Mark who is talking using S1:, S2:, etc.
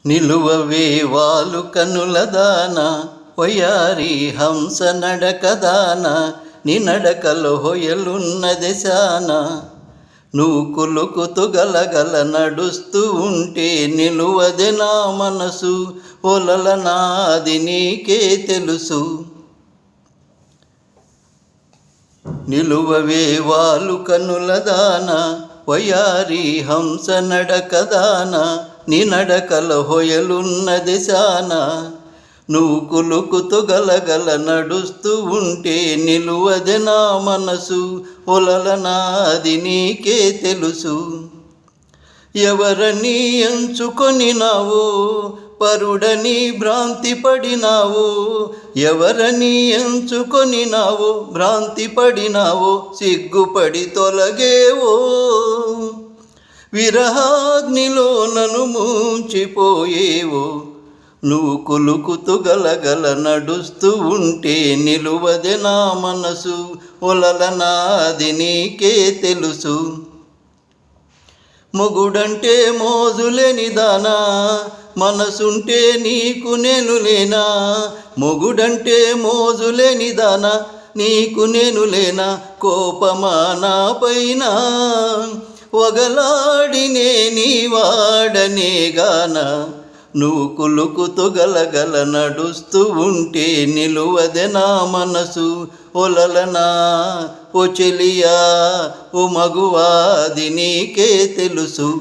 S1: నిలువవే వాలు కనుల దాన వయ్యారి హంస నడకదాన నీ నడకలో హొయలున్న దశాన నువ్వు కులుకుతూ గలగల నడుస్తూ ఉంటే నిలువదే నా మనసు ఒలల నాది నీకే తెలుసు. నిలువవే వాలు కనుల దాన వయ్యారి హంస నడకదాన నీ నడకల హొయలున్న దిశాన నువ్వు కులుకుతూ గలగల నడుస్తూ ఉంటే నిలువదే నా మనసు ఒలల నాది నీకే తెలుసు. ఎవరని ఎంచుకొనినావో పరుడని భ్రాంతి పడినావో, ఎవరని ఎంచుకొనినావో భ్రాంతి పడినావో సిగ్గుపడి తొలగేవో. విరహాగ్నిలో నన్ను ముంచిపోయేవో నువ్వు కులుకుతూ గలగల నడుస్తూ ఉంటే నిలువదే నా మనసు ఒలల నాది నీకే తెలుసు. మొగుడంటే మోజులేని దానా మనసుంటే నీకు నేను లేనా, మొగుడంటే మోజులేని దానా నీకు నేను లేనా, కోపమా నా పైన వగలాడినే నీ వాడనే గాన నువ్వు కులుకుతూ గలగల నడుస్తూ ఉంటే నిలువదే నా మనసు ఒలలనా. ఓ చెలియా ఓ మగువాది నీకే తెలుసు.